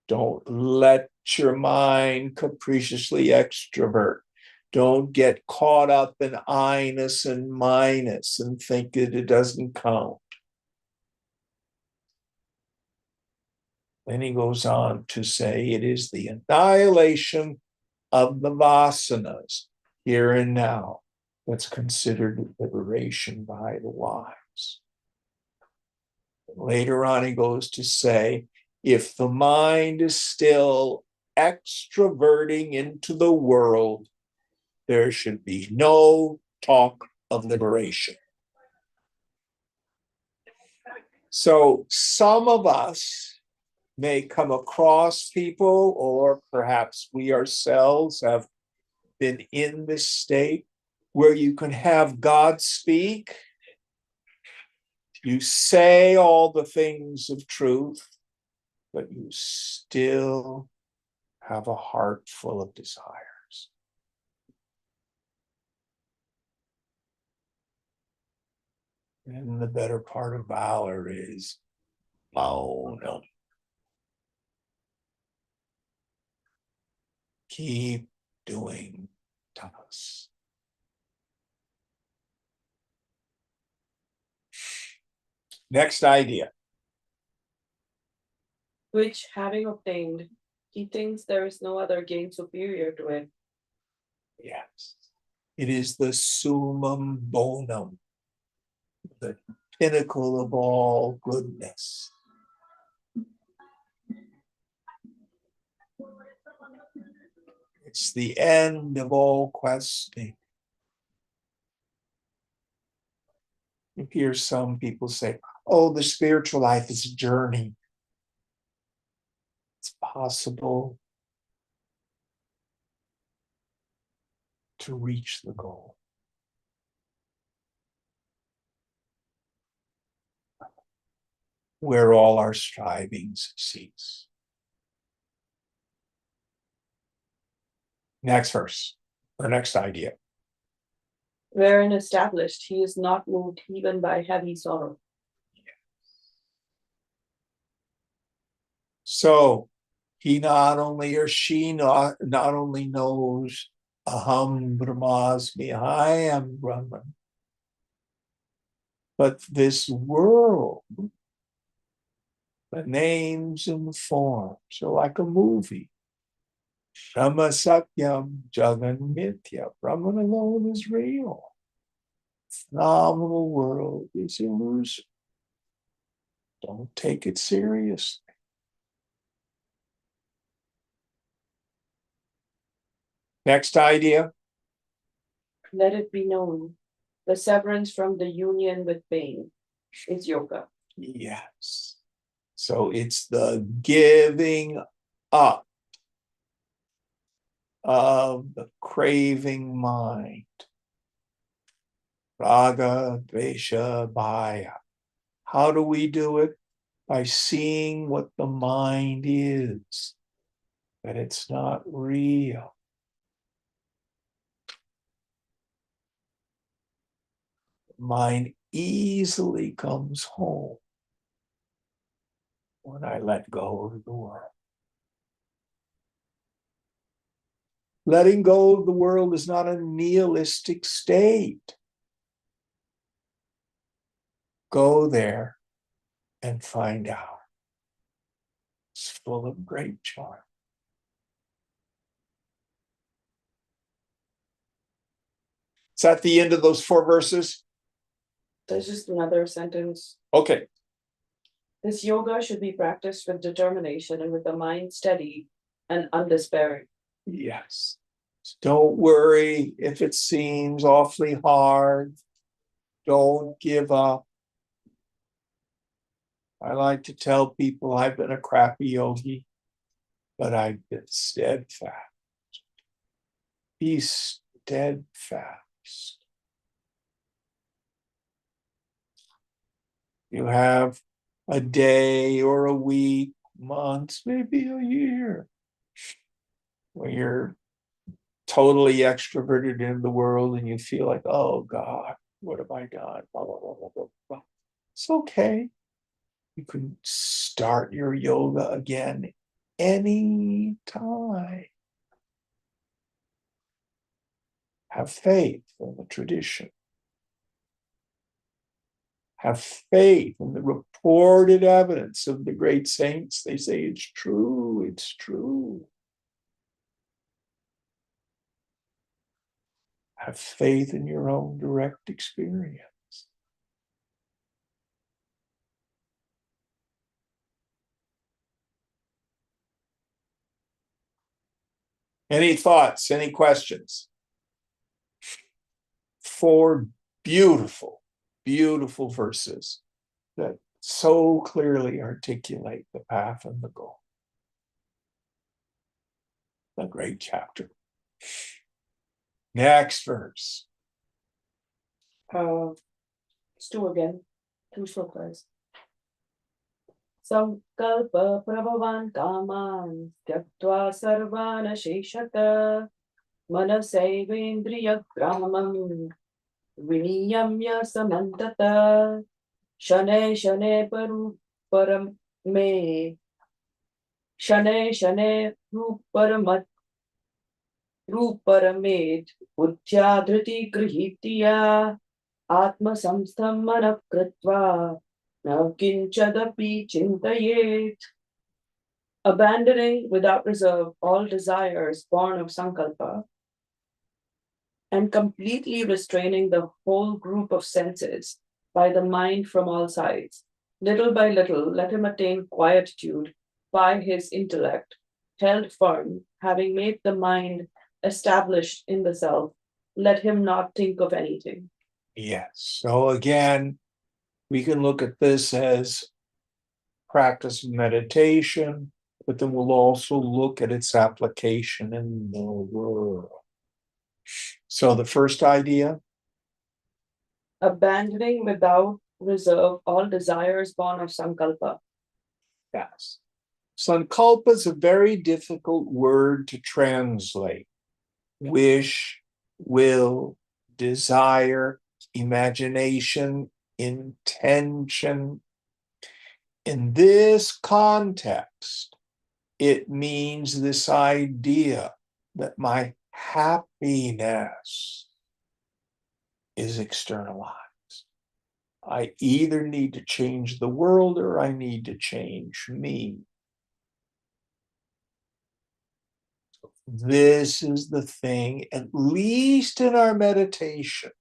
Don't let your mind capriciously extrovert. Don't get caught up in I-ness and minus and think that it doesn't count. Then he goes on to say it is the annihilation of the vasanas here and now that's considered liberation by the wise. Later on, he goes to say, if the mind is still extroverting into the world, there should be no talk of liberation. So some of us may come across people, or perhaps we ourselves have been in this state where you can have God speak. You say all the things of truth, but you still have a heart full of desires. And the better part of valor is maunam. Keep doing tapas. Next idea.
Which having obtained, he thinks there is no other gain superior to it.
Yes. It is the summum bonum, the pinnacle of all goodness. It's the end of all questing. You hear some people say, oh, the spiritual life is a journey. It's possible to reach the goal. Where all our strivings cease. Next verse, or next idea.
Wherein established, he is not moved even by heavy sorrow.
So he not only, or she not only knows aham brahmasmi, I am Brahman, but this world, the names and the forms are like a movie. Brahma Satyam Jagan Mithya. Brahman alone is real. Phenomenal world is illusion. Don't take it seriously. Next idea.
Let it be known, the severance from the union with pain is yoga.
Yes. So it's the giving up of the craving mind. Raga, Dvesha, Bhaya. How do we do it? By seeing what the mind is, that it's not real. Mind easily comes home when I let go of the world. Letting go of the world is not a nihilistic state. Go there and find out. It's full of great joy. It's at the end of those 4 verses.
There's just another sentence.
Okay.
This yoga should be practiced with determination and with the mind steady and undespairing.
Yes. Don't worry if it seems awfully hard. Don't give up. I like to tell people I've been a crappy yogi, but I've been steadfast. Be steadfast. You have a day or a week, months, maybe a year, where you're totally extroverted in the world and you feel like, oh God, what have I done? Blah, blah, blah, blah, blah, blah. It's okay. You can start your yoga again anytime. Have faith in the tradition. Have faith in the reported evidence of the great saints. They say it's true, it's true. Have faith in your own direct experience. Any thoughts, any questions? 4 beautiful, beautiful verses that so clearly articulate the path and the goal. A great chapter. Next verse.
It's 2 again. 2 slokas. Sankalpa prabhavan kaman tyaktva sarvana sheshata manasevendriya gramam viniyamya samantata shane shane param me shane shane रूपरमेद बुद्ध्याधृति गृहीत्या आत्मसंस्थं मनः कृत्वा न किंचदपि चिन्तयेत्. Abandoning without reserve all desires born of sankalpa and completely restraining the whole group of senses by the mind from all sides, little by little let him attain quietude by his intellect, held firm, having made the mind established in the self, let him not think of anything.
Yes. So again, we can look at this as practice meditation, but then we'll also look at its application in the world. So the first idea?
Abandoning without reserve all desires born of sankalpa.
Yes. Sankalpa is a very difficult word to translate. Wish, will, desire, imagination, intention. In this context, it means this idea that my happiness is externalized. I either need to change the world or I need to change me. This is the thing, at least in our meditation,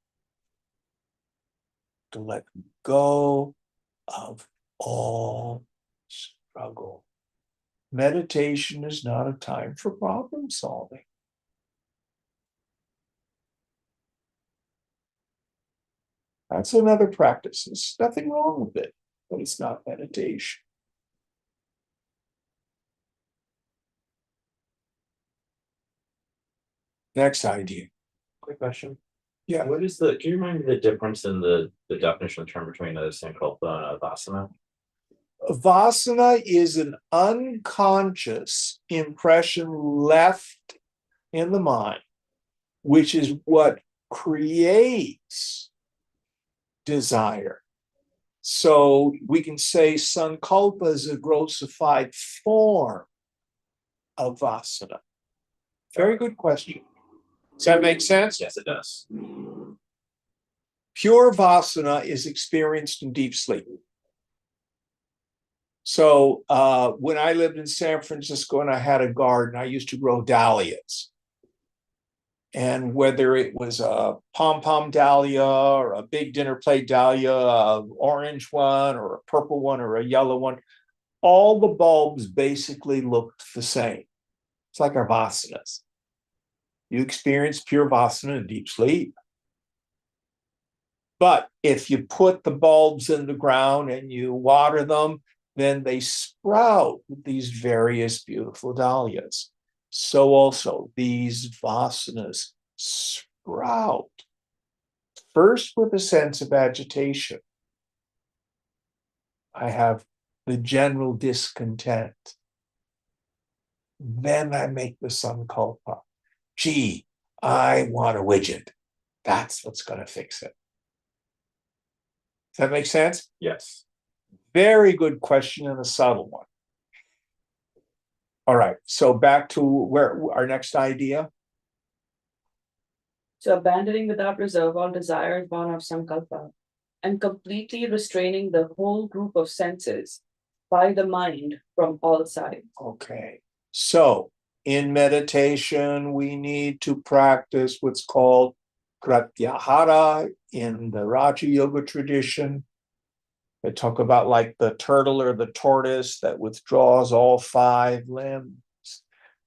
to let go of all struggle. Meditation is not a time for problem solving. That's another practice. There's nothing wrong with it, but it's not meditation. Next idea.
Quick question.
Yeah.
What is can you remind me the difference in the definition of the term between a sankalpa and a vasana?
Vasana is an unconscious impression left in the mind, which is what creates desire. So we can say sankalpa is a grossified form of vasana. Very good question. Does that make sense?
Yes, it does.
Pure vasana is experienced in deep sleep. So when I lived in San Francisco and I had a garden, I used to grow dahlias. And whether it was a pom-pom dahlia or a big dinner plate dahlia, an orange one or a purple one or a yellow one, all the bulbs basically looked the same. It's like our vasanas. You experience pure vasana in deep sleep. But if you put the bulbs in the ground and you water them, then they sprout with these various beautiful dahlias. So also these vasanas sprout, first with a sense of agitation. I have the general discontent. Then I make the sankalpa. Gee, I want a widget. That's what's going to fix it. Does that make sense?
Yes.
Very good question and a subtle one. All right, so back to where our next idea.
So abandoning without reserve all desires born of sankalpa and completely restraining the whole group of senses by the mind from all sides.
Okay, so in meditation, we need to practice what's called pratyahara in the Raja Yoga tradition. They talk about like the turtle or the tortoise that withdraws all 5 limbs.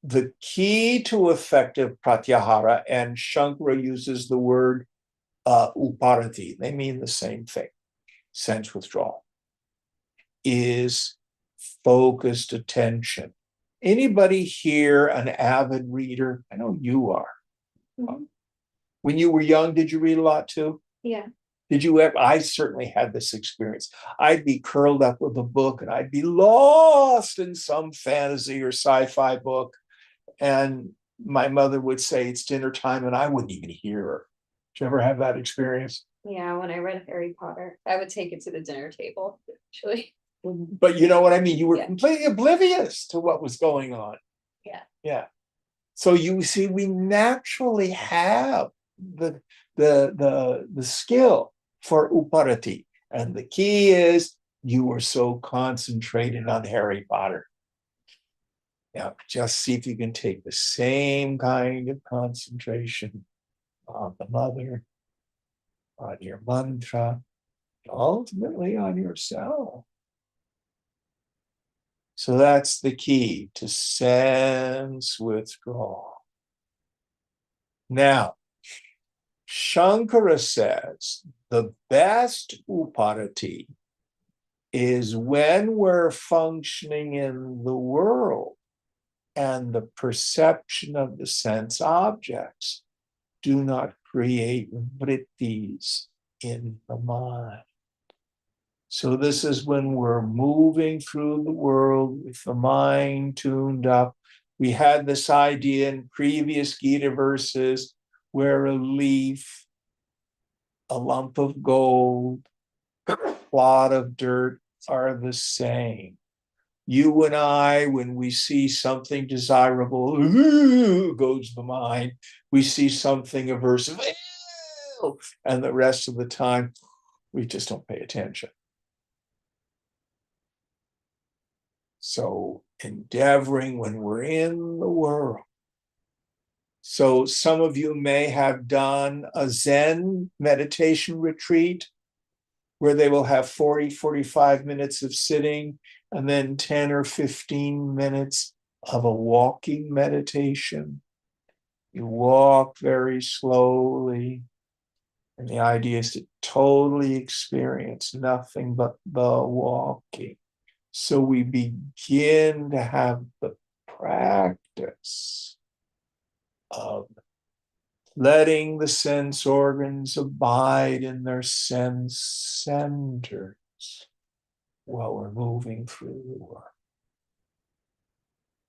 the key to effective pratyahara, and Shankara uses the word uparati, they mean the same thing, sense withdrawal, is focused attention. Anybody here an avid reader? I know you are.
Mhm.
When you were young, did you read a lot too?
Yeah.
Did you ever? I certainly had this experience. I'd be curled up with a book and I'd be lost in some fantasy or sci-fi book. And my mother would say, it's dinner time, and I wouldn't even hear her. Did you ever have that experience?
Yeah, when I read Harry Potter, I would take it to the dinner table, actually.
But you know what I mean? You were
Yeah.
completely oblivious to what was going on.
Yeah.
Yeah. So you see, we naturally have the skill for uparati. And the key is you were so concentrated on Harry Potter. Now, just see if you can take the same kind of concentration on the mother, on your mantra, ultimately on yourself. So that's the key to sense withdrawal. Now, Shankara says the best uparati is when we're functioning in the world and the perception of the sense objects do not create vrittis in the mind. So this is when we're moving through the world with the mind tuned up. We had this idea in previous Gita verses where a leaf, a lump of gold, a plot of dirt are the same. You and I, when we see something desirable, goes the mind. We see something aversive, and the rest of the time, we just don't pay attention. So endeavoring when we're in the world. So some of you may have done a Zen meditation retreat where they will have 40, 45 minutes of sitting and then 10 or 15 minutes of a walking meditation. You walk very slowly, and the idea is to totally experience nothing but the walking. So we begin to have the practice of letting the sense organs abide in their sense centers while we're moving through the world.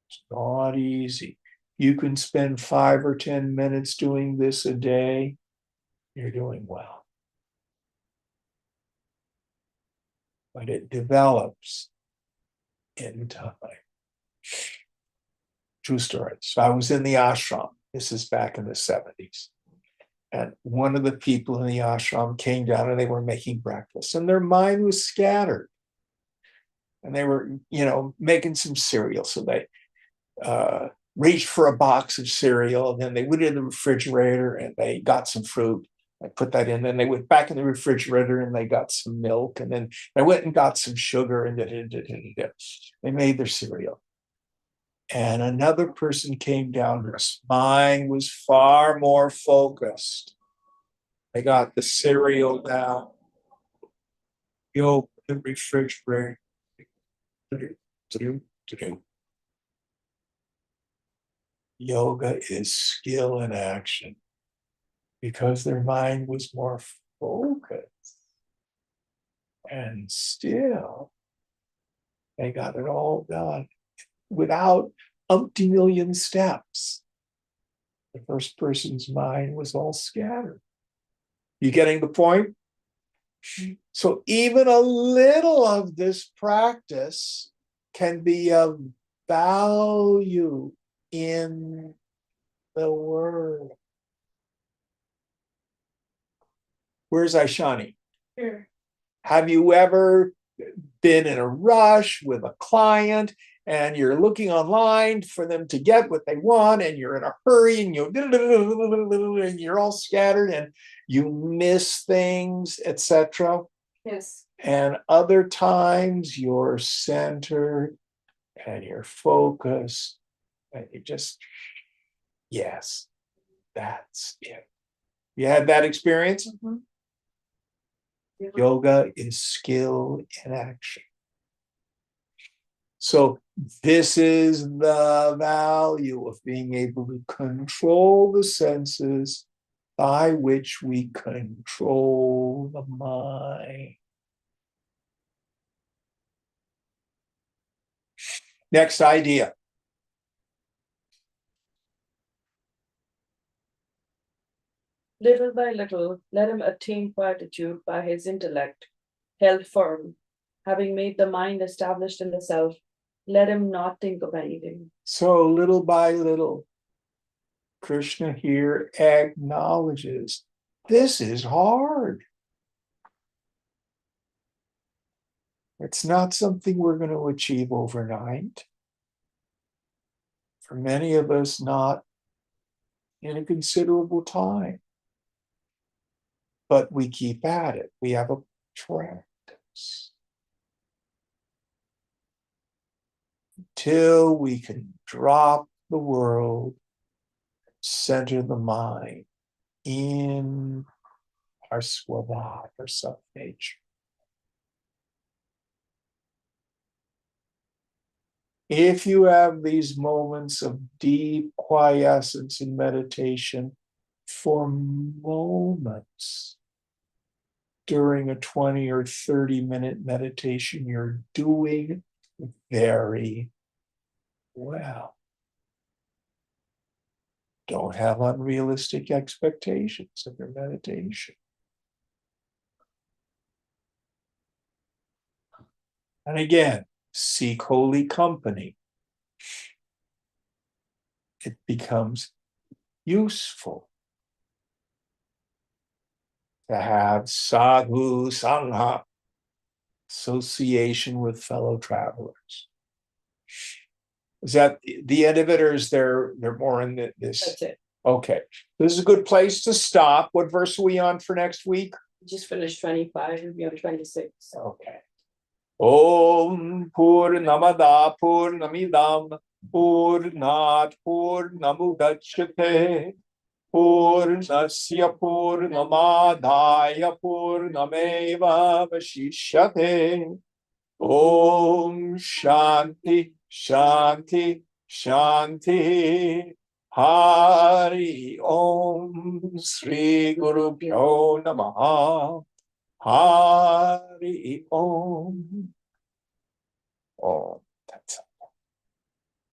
It's not easy. You can spend 5 or 10 minutes doing this a day. You're doing well. But it develops in time. True story. So I was in the ashram. This is back in the 70s. And one of the people in the ashram came down and they were making breakfast and their mind was scattered. And they were, making some cereal. So they reached for a box of cereal, and then they went in the refrigerator and they got some fruit. I put that in, then they went back in the refrigerator and they got some milk, and then they went and got some sugar, and they made their cereal. And another person came down, whose mind was far more focused. They got the cereal down. You open the refrigerator. Yoga is skill in action because their mind was more focused. And still, they got it all done without umpty million steps. The first person's mind was all scattered. You getting the point? So even a little of this practice can be of value in the world. Where's Aishani?
Sure.
Have you ever been in a rush with a client and you're looking online for them to get what they want, and you're in a hurry and you're all scattered and you miss things, etc.?
Yes.
And other times you're centered and you're focused And you just, yes, that's it. You had that experience?
Yeah.
Yoga is skill in action. So this is the value of being able to control the senses by which we control the mind. Next idea.
Little by little, let him attain quietude by his intellect, held firm. Having made the mind established in the self, let him not think of anything.
So little by little, Krishna here acknowledges this is hard. It's not something we're going to achieve overnight. For many of us, not in a considerable time. But we keep at it. We have a practice. Till we can drop the world, center the mind in our swabha, our self-nature. If you have these moments of deep quiescence in meditation for moments during a 20 or 30-minute meditation, you're doing very well. Don't have unrealistic expectations of your meditation. And again, seek holy company. It becomes useful to have sadhu sangha, association with fellow travelers. Is that the end of it, or is they're more in this?
That's it.
Okay, this is a good place to stop. What verse are we on for next week?
Just finished 25, we'll be on 26.
Okay. Om Purnamada Purnamidam Purnat Purnamudachyate Purnasya Purnamadaya Purnameva Vashishyate. Om Shanti Shanti Shanti. Hari Om Sri Guru Pyo Namaha. Hari Om. Oh, that's